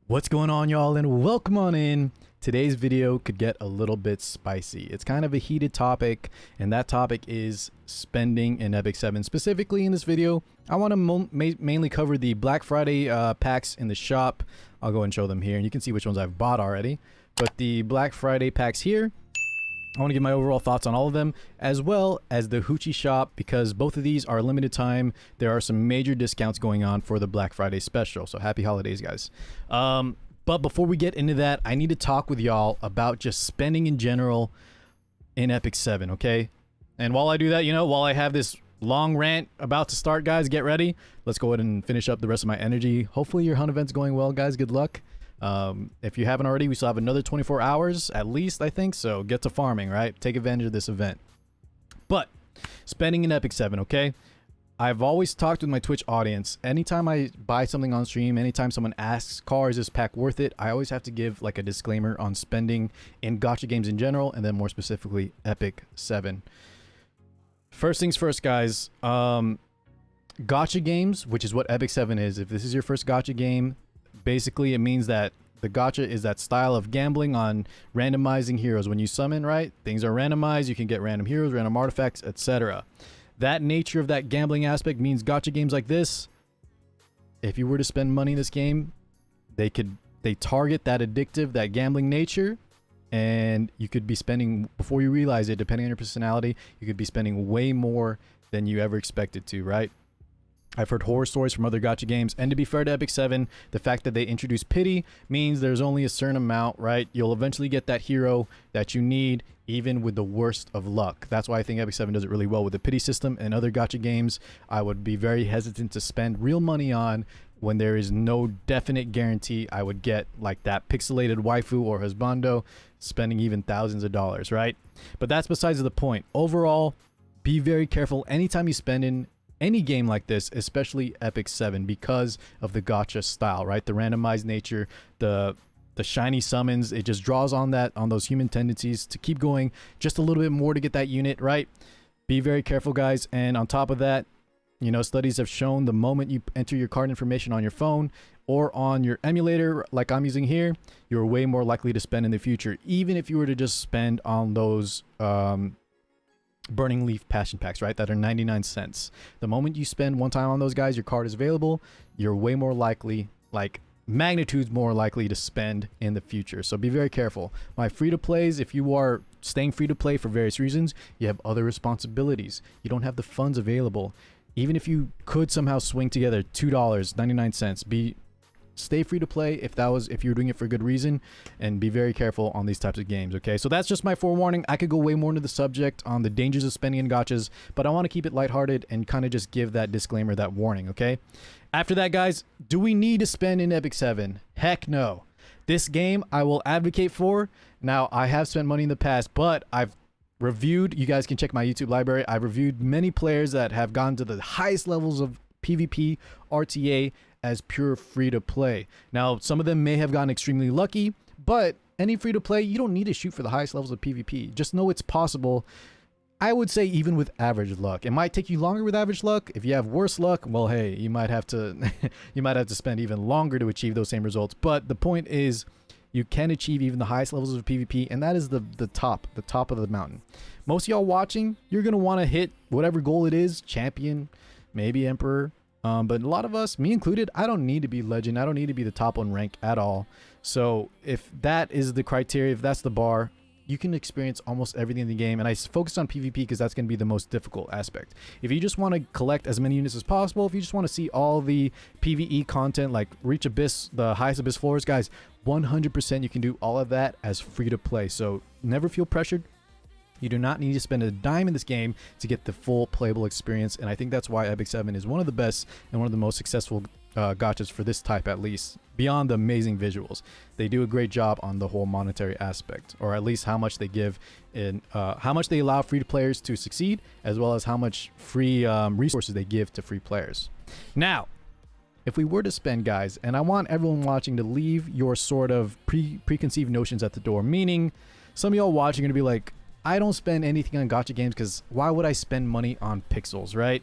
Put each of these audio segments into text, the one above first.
What's going on, y'all, and welcome on in. Today's video could get a little bit spicy. It's kind of a heated topic, and that topic is spending in Epic 7. Specifically in this video, I want to mainly cover the Black Friday packs in the shop. I'll go and show them here, and you can see which ones I've bought already. But the Black Friday packs here, I want to give my overall thoughts on all of them, as well as the Hoochie Shop, because both of these are limited time. There are some major discounts going on for the Black Friday special, so happy holidays, guys. But before we get into that, I need to talk with y'all about just spending in general in Epic 7, okay? And while I do that, while I have this long rant about to start, guys, get ready. Let's go ahead and finish up the rest of my energy. Hopefully your hunt event's going well, guys. Good luck. If you haven't already, we still have another 24 hours at least, I think, so get to farming, right? Take advantage of this event. But spending in Epic 7, okay? I've always talked with my Twitch audience. Anytime I buy something on stream, anytime someone asks, Car, is this pack worth it? I always have to give like a disclaimer on spending in gacha games in general, and then more specifically Epic 7. First things first, guys. Gacha games, which is what Epic 7 is. If this is your first gacha game, basically it means that the gacha is that style of gambling on randomizing heroes. When you summon, right, things are randomized. You can get random heroes, random artifacts, etc. That nature of that gambling aspect means gacha games like this, if you were to spend money in this game, they target that addictive, that gambling nature, and you could be spending, before you realize it, depending on your personality, you could be spending way more than you ever expected to, right? I've heard horror stories from other gacha games, and to be fair to Epic 7, the fact that they introduce pity means there's only a certain amount, right? You'll eventually get that hero that you need, even with the worst of luck. That's why I think Epic 7 does it really well with the pity system. And other gacha games, I would be very hesitant to spend real money on when there is no definite guarantee I would get like that pixelated waifu or husbando, spending even thousands of dollars, right? But that's besides the point. Overall, be very careful anytime you spend in any game like this, especially Epic 7, because of the gacha style, right? The randomized nature, the shiny summons, it just draws on those human tendencies to keep going just a little bit more to get that unit, right? Be very careful, guys. And on top of that, studies have shown the moment you enter your card information on your phone or on your emulator, like I'm using here, you're way more likely to spend in the future, even if you were to just spend on those Burning Leaf passion packs, right, that are 99 cents. The moment you spend one time on those guys, your card is available, you're way more likely, like magnitudes more likely, to spend in the future. So be very careful. My free-to-plays, if you are staying free-to-play for various reasons, you have other responsibilities. You don't have the funds available. Even if you could somehow swing together $2.99, stay free to play if you're doing it for a good reason, and be very careful on these types of games, okay? So that's just my forewarning. I could go way more into the subject on the dangers of spending in gachas, but I want to keep it lighthearted and kind of just give that disclaimer, that warning, okay? After that, guys, do we need to spend in Epic 7? Heck no. This game I will advocate for. Now, I have spent money in the past, but I've reviewed, you guys can check my YouTube library, I've reviewed many players that have gone to the highest levels of PvP, RTA, as pure free-to-play. Now, some of them may have gotten extremely lucky, but any free-to-play, you don't need to shoot for the highest levels of PvP. Just know it's possible. I would say even with average luck. It might take you longer with average luck. If you have worse luck, well, hey, you might have to you might have to spend even longer to achieve those same results. But the point is, you can achieve even the highest levels of PvP, and that is the top of the mountain. Most of y'all watching, you're gonna want to hit whatever goal it is, champion, maybe emperor. But a lot of us, me included, I don't need to be legend. I don't need to be the top one rank at all. So if that is the criteria, if that's the bar, you can experience almost everything in the game. And I focus on PvP because that's going to be the most difficult aspect. If you just want to collect as many units as possible, if you just want to see all the PvE content, like reach Abyss, the highest Abyss floors, guys, 100% you can do all of that as free to play. So never feel pressured. You do not need to spend a dime in this game to get the full playable experience, and I think that's why Epic 7 is one of the best and one of the most successful gachas for this type, at least, beyond the amazing visuals. They do a great job on the whole monetary aspect, or at least how much they give in, how much they allow free players to succeed, as well as how much free resources they give to free players. Now, if we were to spend, guys, and I want everyone watching to leave your sort of preconceived notions at the door, meaning some of y'all watching are going to be like, I don't spend anything on gacha games because why would I spend money on pixels, right?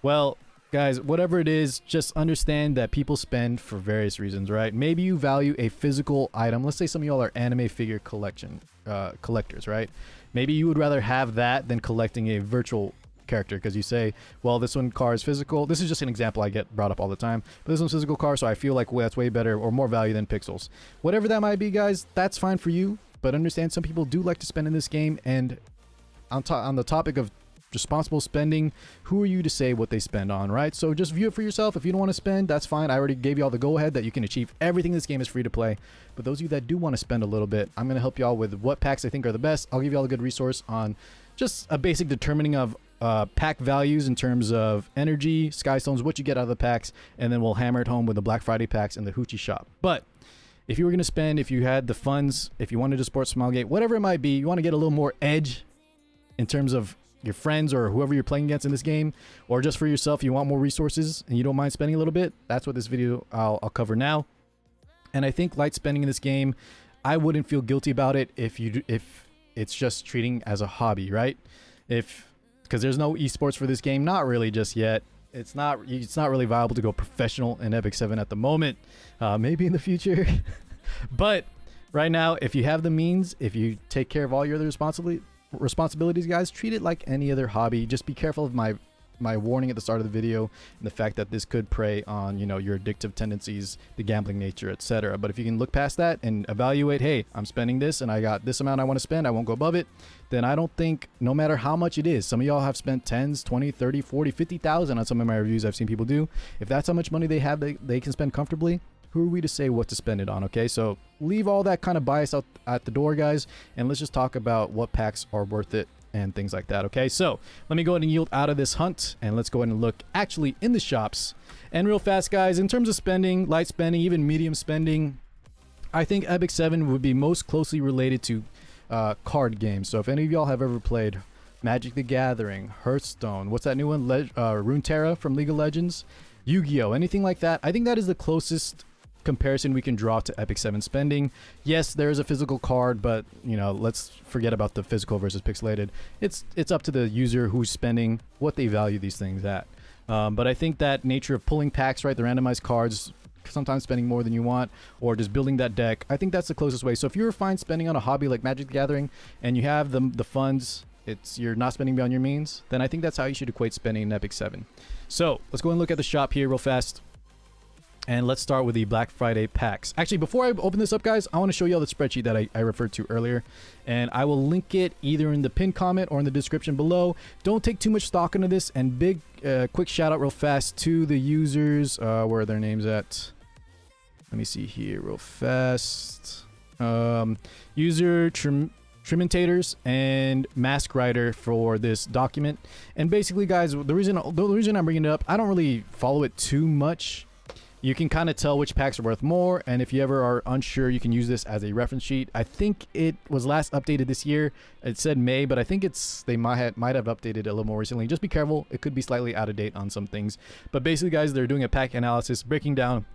Well, guys, whatever it is, just understand that people spend for various reasons, right? Maybe you value a physical item. Let's say some of y'all are anime figure collectors, right? Maybe you would rather have that than collecting a virtual character, because you say, well, this one car is physical. This is just an example I get brought up all the time, but this one's physical car, so I feel like, well, that's way better or more value than pixels. Whatever that might be, guys, that's fine for you, but understand some people do like to spend in this game. And on the topic of responsible spending, who are you to say what they spend on, right? So just view it for yourself. If you don't want to spend, that's fine. I already gave you all the go ahead that you can achieve everything in this game is free to play. But those of you that do want to spend a little bit, I'm going to help you all with what packs I think are the best. I'll give you all a good resource on just a basic determining of pack values in terms of energy, sky stones, what you get out of the packs, and then we'll hammer it home with the Black Friday packs and the Hoochie Shop. But if you were going to spend, if you had the funds, if you wanted to support Smilegate, whatever it might be, you want to get a little more edge in terms of your friends or whoever you're playing against in this game, or just for yourself, you want more resources and you don't mind spending a little bit, that's what this video I'll cover now. And I think light spending in this game, I wouldn't feel guilty about it if it's just treating as a hobby, right? Because there's no esports for this game, not really just yet. It's not really viable to go professional in Epic 7 at the moment. Maybe in the future. But right now, if you have the means, if you take care of all your other responsibilities, guys, treat it like any other hobby. Just be careful of my warning at the start of the video and the fact that this could prey on, you know, your addictive tendencies, the gambling nature, etc. But if you can look past that and evaluate, hey, I'm spending this and I got this amount I want to spend, I won't go above it, then I don't think, no matter how much it is, some of y'all have spent 10s, 20, 30, 40, 50,000 on some of my reviews I've seen people do. If that's how much money they have, they can spend comfortably, who are we to say what to spend it on? Okay, so leave all that kind of bias out at the door, guys, and let's just talk about what packs are worth it and things like that. Okay, so let me go ahead and yield out of this hunt and let's go ahead and look actually in the shops. And real fast, guys, in terms of spending, light spending, even medium spending, I think Epic 7 would be most closely related to card games. So if any of y'all have ever played Magic the Gathering, Hearthstone, what's that new one, Runeterra from League of Legends, Yu-Gi-Oh, anything like that, I think that is the closest comparison we can draw to Epic 7 spending. Yes, there is a physical card, but you know, let's forget about the physical versus pixelated. It's up to the user who's spending, what they value these things at. But I think that nature of pulling packs, right, the randomized cards, sometimes spending more than you want, or just building that deck, I think that's the closest way. So if you're fine spending on a hobby like Magic the Gathering and you have the funds, you're not spending beyond your means, then I think that's how you should equate spending in Epic 7. So let's go and look at the shop here real fast. And let's start with the Black Friday packs. Actually, before I open this up, guys, I want to show you all the spreadsheet that I referred to earlier. And I will link it either in the pinned comment or in the description below. Don't take too much stock into this. And big, quick shout out real fast to the users. Where are their names at? Let me see here real fast. User Trimentators and Mask Rider for this document. And basically, guys, the reason I'm bringing it up, I don't really follow it too much. You can kind of tell which packs are worth more, and if you ever are unsure, you can use this as a reference sheet. I think it was last updated this year. It said May, but I think they might have updated it a little more recently. Just be careful. It could be slightly out of date on some things. But basically, guys, they're doing a pack analysis, breaking down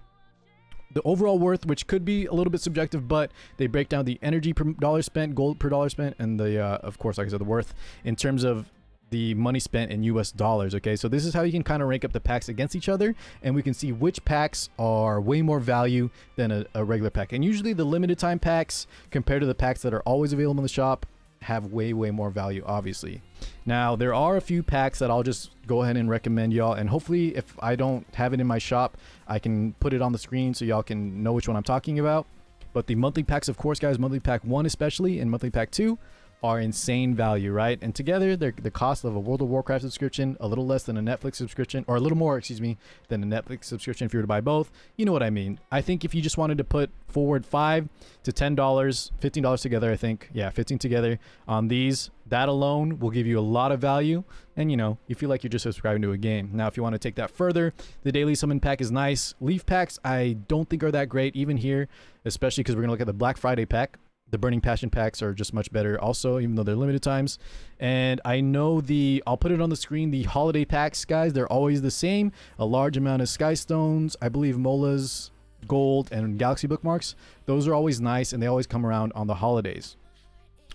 the overall worth, which could be a little bit subjective, but they break down the energy per dollar spent, gold per dollar spent, and the, of course, like I said, the worth in terms of the money spent in US dollars. Okay, so this is how you can kind of rank up the packs against each other, and we can see which packs are way more value than a regular pack. And usually the limited time packs compared to the packs that are always available in the shop have way more value, obviously. Now there are a few packs that I'll just go ahead and recommend y'all, and hopefully if I don't have it in my shop, I can put it on the screen so y'all can know which one I'm talking about. But the monthly packs, of course, guys, monthly pack 1 especially and monthly pack 2 are insane value, right? And together they're the cost of a World of Warcraft subscription, a little less than a Netflix subscription, or a little more, excuse me, than a Netflix subscription if you were to buy both. You know what I mean. I think if you just wanted to put forward $5 to $10, $15 together, I think, yeah, 15 together on these, that alone will give you a lot of value. And you know, you feel like you're just subscribing to a game. Now, if you want to take that further, the daily summon pack is nice. Leaf packs, I don't think are that great, even here, especially because we're gonna look at the Black Friday pack. The Burning Passion packs are just much better also, even though they're limited times. And I know I'll put it on the screen, the holiday packs, guys, they're always the same. A large amount of Sky Stones, I believe Molas, Gold, and Galaxy Bookmarks. Those are always nice, and they always come around on the holidays.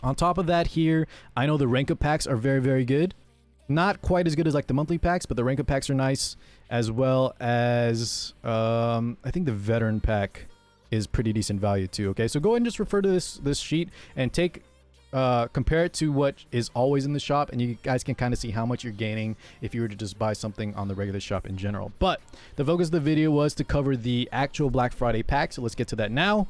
On top of that here, I know the rank up packs are very good. Not quite as good as like the monthly packs, but the rank up packs are nice, as well as I think the veteran pack is pretty decent value too. Okay, so go ahead and just refer to this sheet and take compare it to what is always in the shop, and you guys can kind of see how much you're gaining if you were to just buy something on the regular shop in general. But the focus of the video was to cover the actual Black Friday pack, so let's get to that now.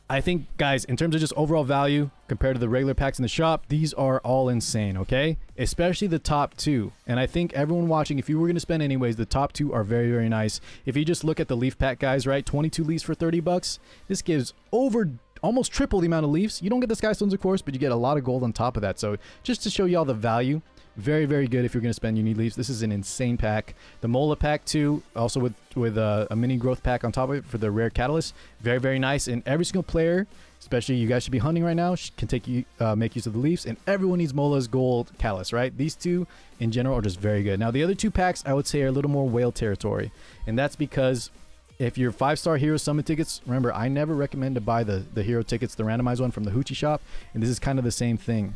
I think, guys, in terms of just overall value compared to the regular packs in the shop, these are all insane, okay? Especially the top two. And I think everyone watching, if you were going to spend anyways, the top two are very, very nice. If you just look at the leaf pack, guys, right? 22 leaves for 30 bucks. This gives over almost triple the amount of leaves. You don't get the sky stones, of course, but you get a lot of gold on top of that. So just to show you all the value, very, very good if you're going to spend. You need leaves. This is an insane pack. The Mola pack too, also with a mini growth pack on top of it for the rare catalyst. Very, very nice. And every single player, especially you guys should be hunting right now, can make use of the leaves. And everyone needs Mola's gold catalyst, right? These two in general are just very good. Now the other two packs I would say are a little more whale territory, and that's because if you're 5-star hero summon tickets, remember I never recommend to buy the hero tickets, the randomized one from the Hoochie Shop, and this is kind of the same thing.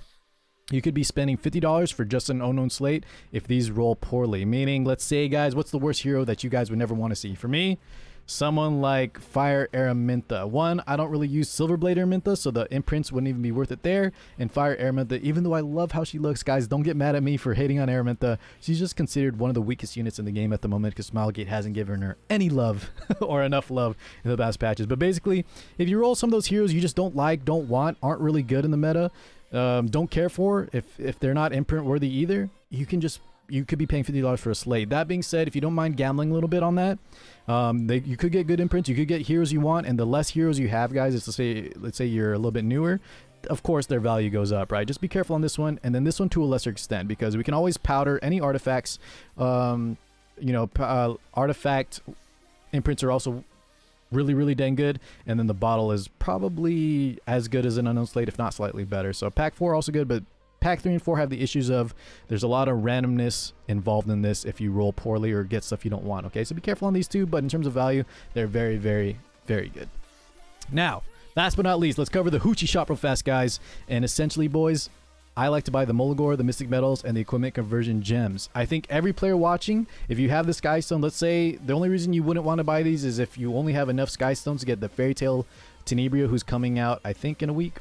You could be spending $50 for just an unknown slate if these roll poorly. Meaning, let's say, guys, what's the worst hero that you guys would never want to see? For me, someone like Fire Araminta. One, I don't really use Silverblade Araminta, so the imprints wouldn't even be worth it there. And Fire Araminta, even though I love how she looks, guys, don't get mad at me for hating on Araminta. She's just considered one of the weakest units in the game at the moment because Smilegate hasn't given her any love or enough love in the past patches. But basically, if you roll some of those heroes you just don't like, don't want, aren't really good in the meta, don't care for, if they're not imprint worthy either, you could be paying $50 for a slate. That being said, if you don't mind gambling a little bit on that, you could get good imprints, you could get heroes you want, and the less heroes you have, guys, let's say you're a little bit newer, of course their value goes up, right? Just be careful on this one, and then this one to a lesser extent, because we can always powder any artifacts. Artifact imprints are also really, really dang good, and then the bottle is probably as good as an unknown slate, if not slightly better. So pack 4 also good, but pack 3 and 4 have the issues of there's a lot of randomness involved in this if you roll poorly or get stuff you don't want. Okay, so be careful on these two, but in terms of value, they're very, very, very good. Now, last but not least, let's cover the Hoochie Shop real fast, guys. And essentially, boys, I like to buy the Molagor, the Mystic Metals, and the Equipment Conversion Gems. I think every player watching, if you have the Sky Stone, let's say the only reason you wouldn't want to buy these is if you only have enough Sky Stones to get the Fairy Tale Tenebria, who's coming out, I think, in a week.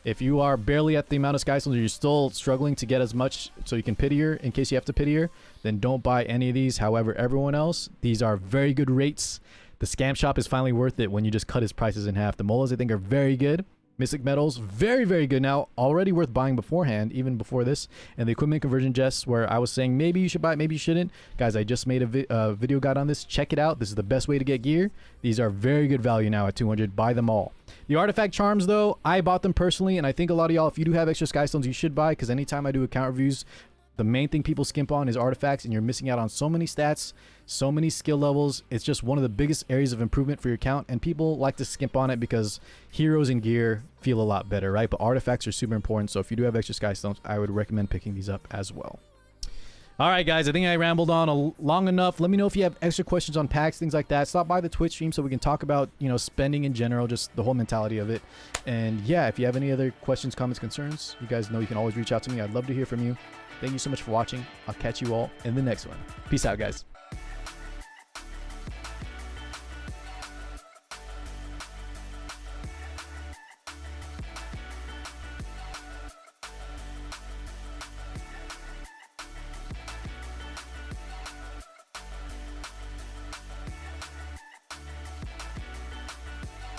If you are barely at the amount of Sky Stones, or you're still struggling to get as much so you can pity her in case you have to pity her, then don't buy any of these. However, everyone else, these are very good rates. The Scam Shop is finally worth it when you just cut his prices in half. The Molas, I think, are very good. Mystic Metals, very, very good now. Already worth buying beforehand, even before this. And the Equipment Conversion Chests, where I was saying maybe you should buy it, maybe you shouldn't. Guys, I just made a video guide on this. Check it out. This is the best way to get gear. These are very good value now at 200. Buy them all. The Artifact Charms, though, I bought them personally, and I think a lot of y'all, if you do have extra Sky Stones, you should buy, because anytime I do account reviews, the main thing people skimp on is artifacts, and you're missing out on so many stats, so many skill levels. It's just one of the biggest areas of improvement for your account, and people like to skimp on it because heroes and gear feel a lot better, right? But artifacts are super important, so if you do have extra Sky Stones, I would recommend picking these up as well. All right, guys, I think I rambled on long enough. Let me know if you have extra questions on packs, things like that. Stop by the Twitch stream so we can talk about, spending in general, just the whole mentality of it. And yeah, if you have any other questions, comments, concerns, you guys know you can always reach out to me. I'd love to hear from you. Thank you so much for watching. I'll catch you all in the next one. Peace out, guys.